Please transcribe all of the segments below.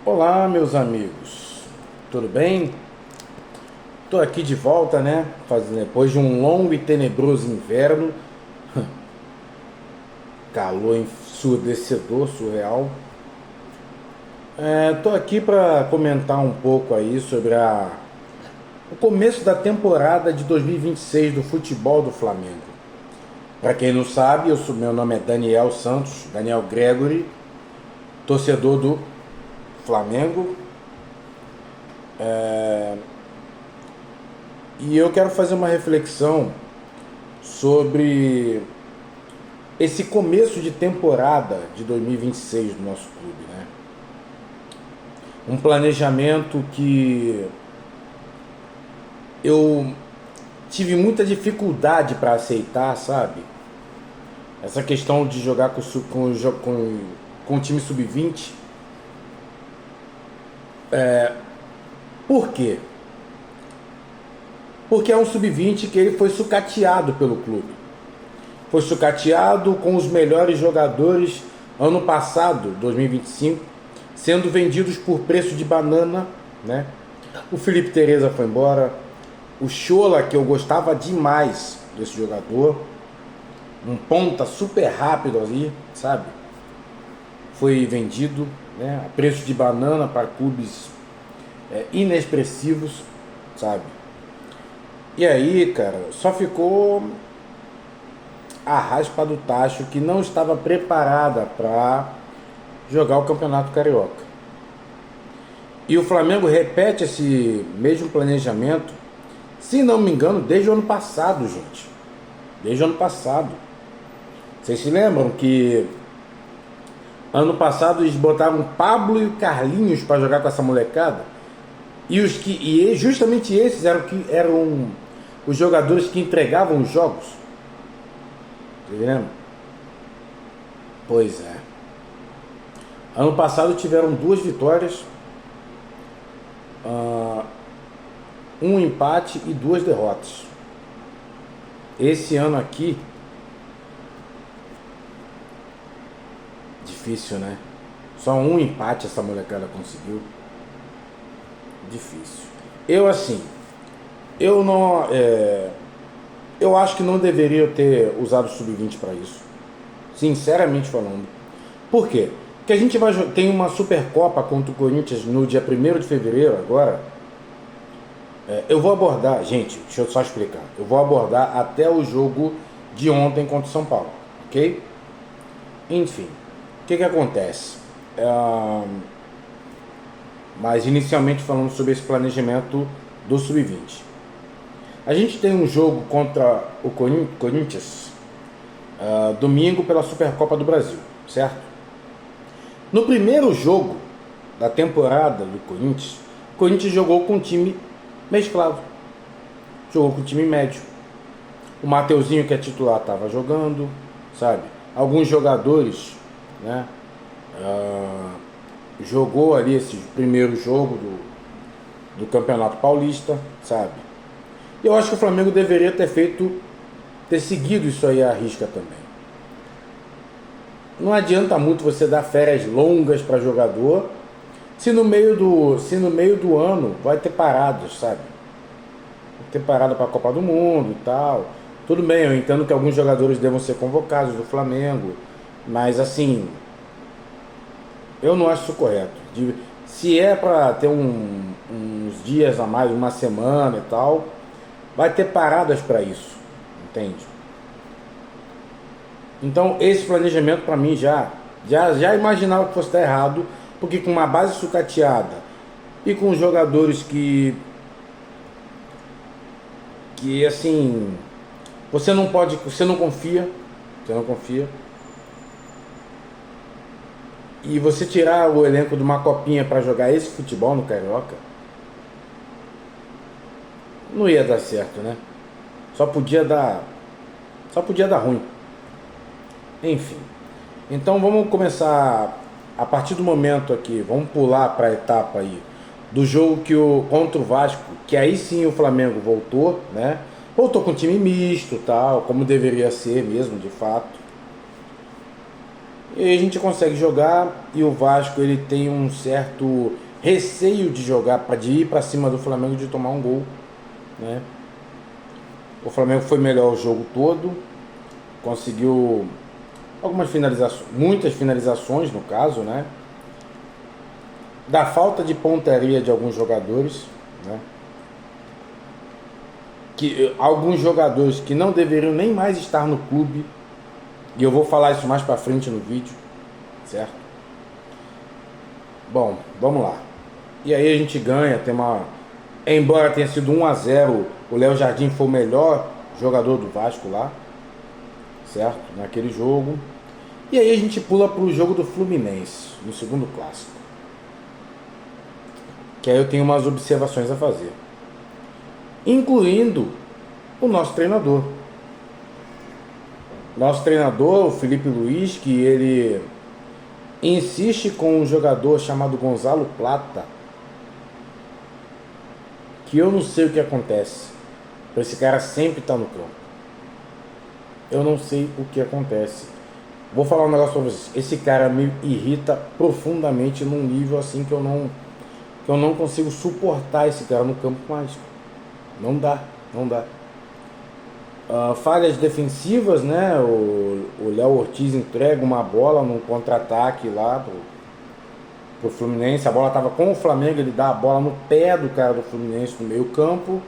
Olá, meus amigos, tudo bem? Estou aqui de volta, né? Depois de um longo e tenebroso inverno, calor ensurdecedor, surreal. Estou aqui para comentar um pouco aí sobre o começo da temporada de 2026 do futebol do Flamengo. Para quem não sabe, meu nome é Daniel Santos, Daniel Gregory, torcedor do Flamengo. E eu quero fazer uma reflexão sobre esse começo de temporada de 2026 do nosso clube, né? Um planejamento que eu tive muita dificuldade para aceitar, sabe? Essa questão de jogar com o time sub-20. Por quê? Porque é um sub-20 que ele foi sucateado pelo clube. Foi sucateado com os melhores jogadores ano passado, 2025, sendo vendidos por preço de banana, né? O Felipe Tereza foi embora, o Chola, que eu gostava demais desse jogador, um ponta super rápido ali, sabe? Foi vendido, né, a preço de banana para clubes inexpressivos, sabe? E aí, cara, só ficou a raspa do tacho, que não estava preparada para jogar o Campeonato Carioca. E o Flamengo repete esse mesmo planejamento, se não me engano, desde o ano passado, gente. Desde o ano passado. Vocês se lembram que ano passado eles botaram Pablo e Carlinhos para jogar com essa molecada? E justamente esses eram os jogadores que entregavam os jogos. Tá vendo? Pois é. Ano passado tiveram 2 vitórias, um empate e 2 derrotas. Esse ano aqui, difícil, né? Só um empate essa molecada conseguiu. Difícil. Eu não, eu acho que não deveria ter usado o sub-20 para isso, sinceramente falando. Por quê? Porque a gente tem uma Supercopa contra o Corinthians no dia 1º de fevereiro agora. Eu vou abordar, gente, deixa eu só explicar. Eu vou abordar até o jogo de ontem contra o São Paulo, ok? Enfim, o que acontece? Mas inicialmente falando sobre esse planejamento do sub-20. A gente tem um jogo contra o Corinthians domingo pela Supercopa do Brasil, certo? No primeiro jogo da temporada do Corinthians, o Corinthians jogou com um time mesclado, jogou com um time médio. O Mateuzinho, que é titular, estava jogando, sabe? Alguns jogadores, né? Jogou ali esse primeiro jogo do Campeonato Paulista, sabe? Eu acho que o Flamengo deveria ter seguido isso aí à risca também. Não adianta muito você dar férias longas para jogador, se no meio do ano vai ter paradas, sabe? Vai ter parada para a Copa do Mundo e tal. Tudo bem, eu entendo que alguns jogadores devam ser convocados do Flamengo, mas assim, eu não acho isso correto. Se é para ter uns dias a mais, uma semana e tal, vai ter paradas para isso, entende? Então esse planejamento para mim já imaginava que fosse estar errado, porque com uma base sucateada e com jogadores que assim, você não confia, e você tirar o elenco de uma copinha para jogar esse futebol no Carioca, não ia dar certo, né? Só podia dar ruim. Enfim. Então vamos começar a partir do momento aqui, vamos pular para a etapa aí do jogo contra o Vasco, que aí sim o Flamengo voltou, né? Voltou com time misto, tal, como deveria ser mesmo, de fato. E aí a gente consegue jogar, e o Vasco ele tem um certo receio de jogar, de ir para cima do Flamengo, de tomar um gol, né? O Flamengo foi melhor o jogo todo, conseguiu algumas finalizações, muitas finalizações no caso, né? Da falta de pontaria de alguns jogadores, né? Que alguns jogadores que não deveriam nem mais estar no clube, e eu vou falar isso mais pra frente no vídeo, certo? Bom, vamos lá. E aí a gente ganha, tem uma... Embora tenha sido 1-0, o Léo Jardim foi o melhor jogador do Vasco lá, certo? Naquele jogo. E aí a gente pula pro jogo do Fluminense, no segundo clássico. Que aí eu tenho umas observações a fazer. Incluindo o nosso treinador. Nosso treinador, o Felipe Luiz, que ele insiste com um jogador chamado Gonzalo Plata, que eu não sei o que acontece. Esse cara sempre está no campo. Eu não sei o que acontece. Vou falar um negócio para vocês. Esse cara me irrita profundamente num nível assim que eu não consigo suportar esse cara no campo mais. Não dá, não dá. Falhas defensivas, né? O Léo Ortiz entrega uma bola num contra-ataque lá pro Fluminense. A bola estava com o Flamengo, ele dá a bola no pé do cara do Fluminense no meio campo.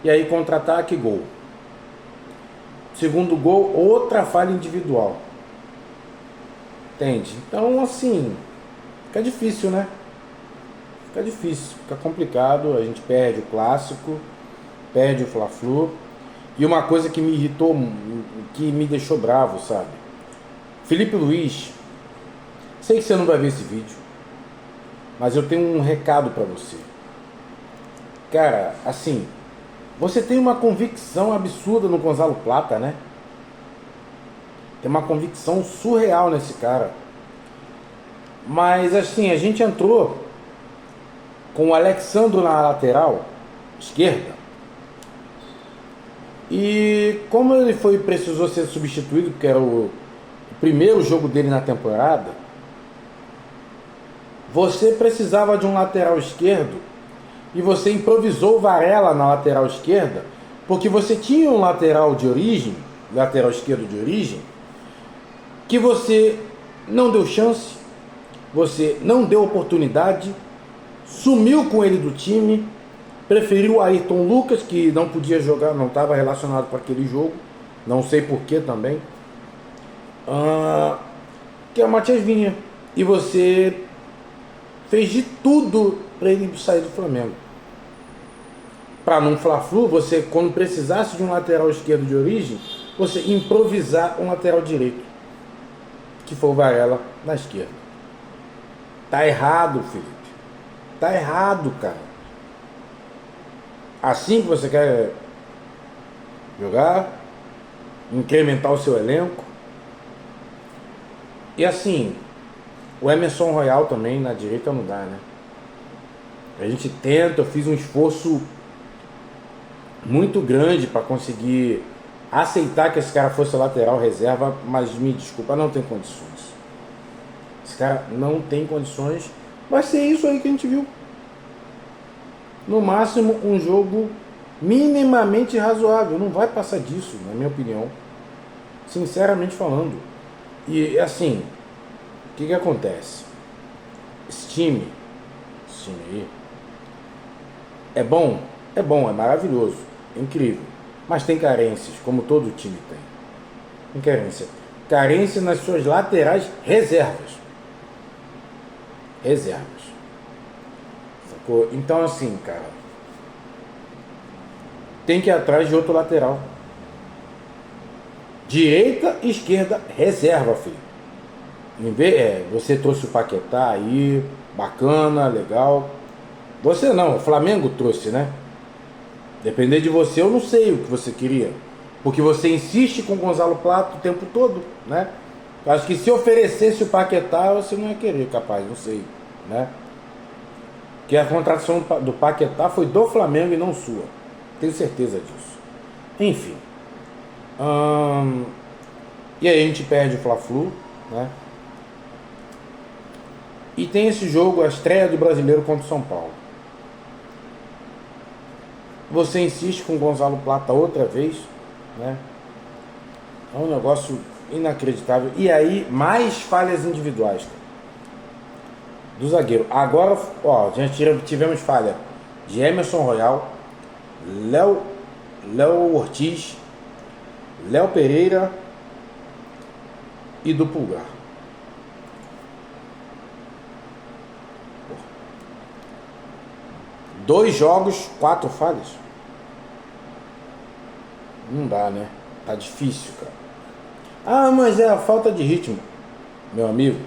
E aí contra-ataque, gol. Segundo gol, outra falha individual. Entende? Então assim, fica difícil, né? Fica difícil, fica complicado. A gente perde o clássico, perde o Fla-Flu. E uma coisa que me irritou, que me deixou bravo, sabe? Felipe Luiz, sei que você não vai ver esse vídeo, mas eu tenho um recado pra você. Cara, assim, você tem uma convicção absurda no Gonzalo Plata, né? Tem uma convicção surreal nesse cara. Mas assim, a gente entrou com o Alexandro na lateral esquerda. E como ele precisou ser substituído, porque era o primeiro jogo dele na temporada, você precisava de um lateral esquerdo e você improvisou o Varela na lateral esquerda, porque você tinha um lateral de origem, lateral esquerdo de origem, que você não deu chance, você não deu oportunidade, sumiu com ele do time. Preferiu o Ayrton Lucas, que não podia jogar, não estava relacionado para aquele jogo. Não sei porquê também. Que é o Matias Vinha. E você fez de tudo para ele sair do Flamengo. Para não Fla-Flu, você, quando precisasse de um lateral esquerdo de origem, você improvisar um lateral direito, que foi o Varela na esquerda. Tá errado, Felipe. Tá errado, cara. Assim que você quer jogar, incrementar o seu elenco. E assim, o Emerson Royal também na direita não dá, né? A gente tenta, eu fiz um esforço muito grande para conseguir aceitar que esse cara fosse lateral reserva, mas me desculpa, não tem condições. Esse cara não tem condições. Vai ser isso aí que a gente viu. No máximo um jogo minimamente razoável. Não vai passar disso, na minha opinião, sinceramente falando. E assim, o que acontece? Esse time aí é bom, é maravilhoso, é incrível, mas tem carências, como todo time tem carência nas suas laterais reservas. Então assim, cara, tem que ir atrás de outro lateral. Direita e esquerda, reserva, filho. Você trouxe o Paquetá aí, bacana, legal. Você não, o Flamengo trouxe, né? Depender de você, eu não sei o que você queria. Porque você insiste com o Gonzalo Plata o tempo todo, né? Eu acho que se oferecesse o Paquetá, você não ia querer, capaz, não sei, né? Que a contratação do Paquetá foi do Flamengo e não sua. Tenho certeza disso. Enfim. E aí a gente perde o Fla-Flu, né? E tem esse jogo, a estreia do Brasileiro contra o São Paulo. Você insiste com o Gonzalo Plata outra vez, né? É um negócio inacreditável. E aí, mais falhas individuais, cara, do zagueiro. Agora, ó, já tivemos falha de Emerson Royal, Léo Ortiz, Léo Pereira e do Pulgar. 2 jogos, 4 falhas. Não dá, né? Tá difícil, cara. Ah, mas é a falta de ritmo. Meu amigo,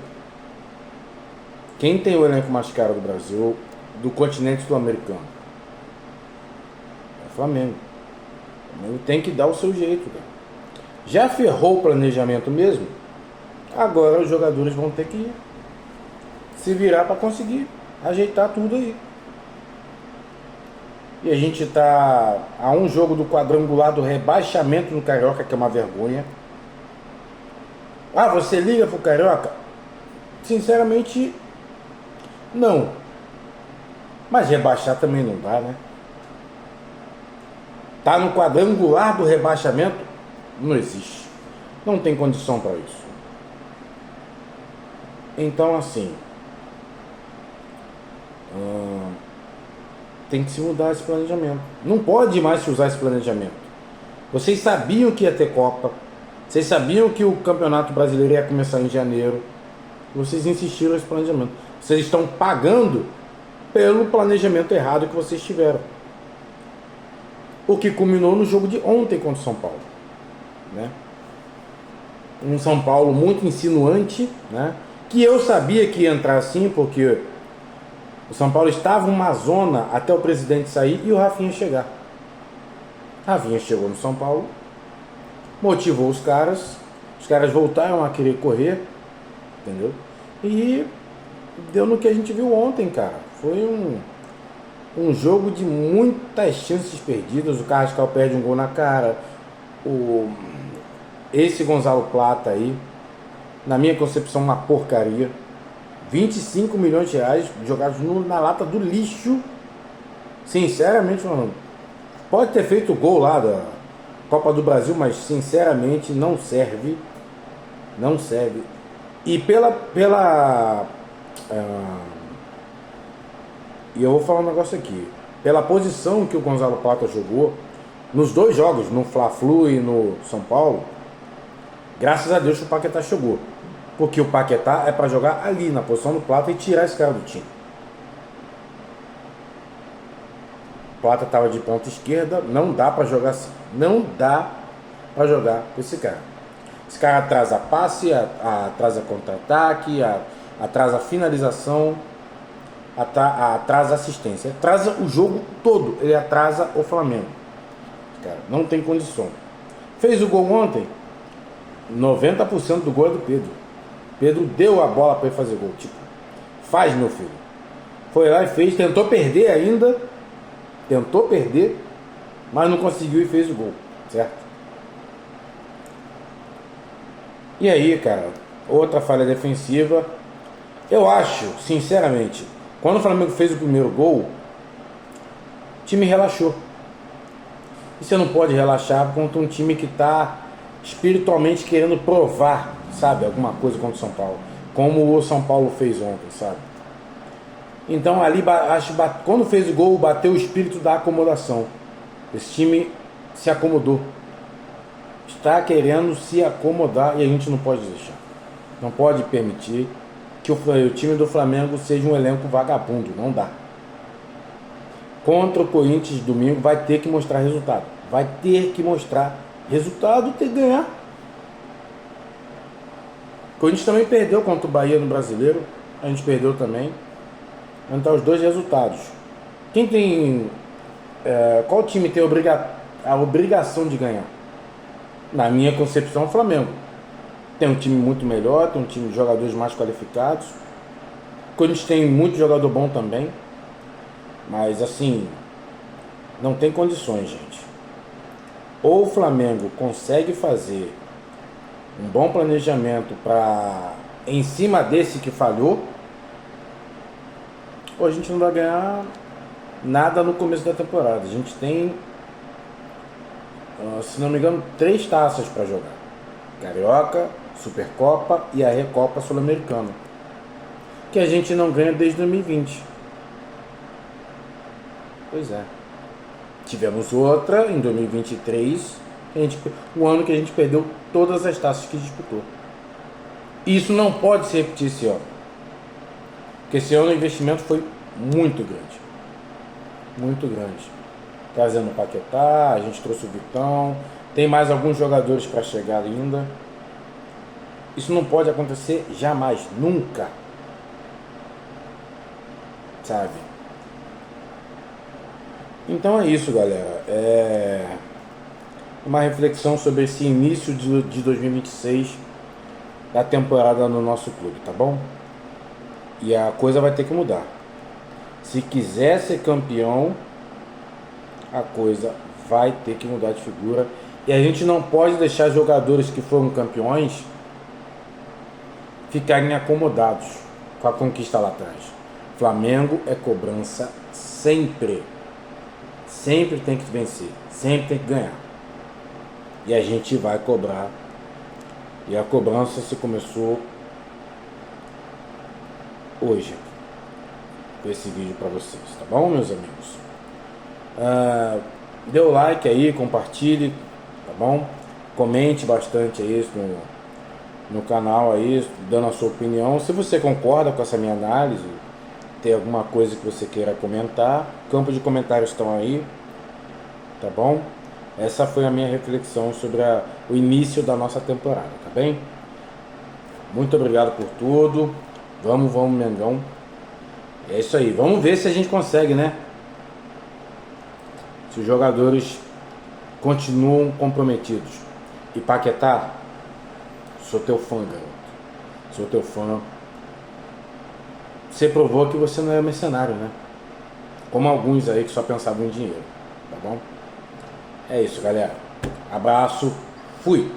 quem tem o elenco mais caro do Brasil, do continente sul-americano? É o Flamengo. O Flamengo tem que dar o seu jeito, cara. Já ferrou o planejamento mesmo? Agora os jogadores vão ter que se virar para conseguir ajeitar tudo aí. E a gente está a um jogo do quadrangular do rebaixamento no Carioca, que é uma vergonha. Ah, você liga pro Carioca? Sinceramente, não. Mas rebaixar também não dá, né? Tá no quadrangular do rebaixamento? Não existe. Não tem condição para isso. Então, assim, tem que se mudar esse planejamento. Não pode mais se usar esse planejamento. Vocês sabiam que ia ter Copa. Vocês sabiam que o Campeonato Brasileiro ia começar em janeiro. Vocês insistiram nesse planejamento. Vocês estão pagando pelo planejamento errado que vocês tiveram. O que culminou no jogo de ontem contra o São Paulo, né? Um São Paulo muito insinuante, né? Que eu sabia que ia entrar assim, porque o São Paulo estava uma zona até o presidente sair e o Rafinha chegar. Rafinha chegou no São Paulo, motivou os caras voltaram a querer correr, entendeu? E deu no que a gente viu ontem, cara. Foi um jogo de muitas chances perdidas. O Carrascal perde um gol na cara. Esse Gonzalo Plata aí, na minha concepção, uma porcaria. 25 milhões de reais jogados na lata do lixo. Sinceramente, falando, pode ter feito o gol lá da Copa do Brasil, mas sinceramente não serve. Não serve. E e eu vou falar um negócio aqui. Pela posição que o Gonzalo Plata jogou nos 2 jogos, no Fla-Flu e no São Paulo, graças a Deus que o Paquetá chegou. Porque o Paquetá é para jogar ali, na posição do Plata, e tirar esse cara do time. O Plata estava de ponta esquerda, não dá para jogar assim. Não dá para jogar com esse cara. Esse cara atrasa passe, atrasa contra-ataque, atrasa finalização, atrasa assistência. Atrasa o jogo todo, ele atrasa o Flamengo. Cara, não tem condição. Fez o gol ontem, 90% do gol é do Pedro. Pedro deu a bola para ele fazer gol. Tipo, faz, meu filho. Foi lá e fez, tentou perder ainda. Tentou perder, mas não conseguiu e fez o gol, certo? E aí, cara, outra falha defensiva. Eu acho, sinceramente, quando o Flamengo fez o primeiro gol, o time relaxou. E você não pode relaxar contra um time que está espiritualmente querendo provar, sabe, alguma coisa contra o São Paulo, como o São Paulo fez ontem, sabe? Então ali, quando fez o gol, bateu o espírito da acomodação. Esse time se acomodou. Está querendo se acomodar e a gente não pode deixar. Não pode permitir que o time do Flamengo seja um elenco vagabundo. Não dá. Contra o Corinthians domingo vai ter que mostrar resultado. Vai ter que mostrar resultado, ter que ganhar. O Corinthians também perdeu contra o Bahia no Brasileiro. A gente perdeu também. Então os 2 resultados. Quem tem... qual time tem a obrigação de ganhar? Na minha concepção, o Flamengo. Tem um time muito melhor, tem um time de jogadores mais qualificados. O Corinthians tem muito jogador bom também. Mas assim, não tem condições, gente. Ou o Flamengo consegue fazer um bom planejamento para em cima desse que falhou, Ou a gente não vai ganhar nada no começo da temporada. A gente tem, se não me engano, 3 taças para jogar: Carioca, Supercopa e a Recopa Sul-Americana, que a gente não ganha desde 2020. Pois é. Tivemos outra em 2023, o ano que a gente perdeu todas as taças que disputou. Isso não pode se repetir esse ano, porque esse ano o investimento foi muito grande. Muito grande. Trazendo o Paquetá, a gente trouxe o Vitão, tem mais alguns jogadores para chegar ainda. Isso não pode acontecer jamais, nunca. Sabe? Então é isso, galera. É uma reflexão sobre esse início de 2026 da temporada no nosso clube, tá bom? E a coisa vai ter que mudar. Se quiser ser campeão, a coisa vai ter que mudar de figura. E a gente não pode deixar jogadores que foram campeões ficarem acomodados com a conquista lá atrás. Flamengo é cobrança sempre. Sempre tem que vencer, sempre tem que ganhar. E a gente vai cobrar. E a cobrança se começou hoje, com esse vídeo para vocês, tá bom, meus amigos? Dê o like aí, compartilhe, tá bom? Comente bastante aí no canal aí, dando a sua opinião. Se você concorda com essa minha análise, tem alguma coisa que você queira comentar, campo de comentários estão aí, tá bom? Essa foi a minha reflexão sobre o início da nossa temporada, tá bem? Muito obrigado por tudo. Vamos, Mengão. É isso aí, vamos ver se a gente consegue, né? Se os jogadores continuam comprometidos. E Paquetá, sou teu fã, garoto. Sou teu fã. Você provou que você não é mercenário, né? Como alguns aí que só pensavam em dinheiro, tá bom? É isso, galera. Abraço. Fui.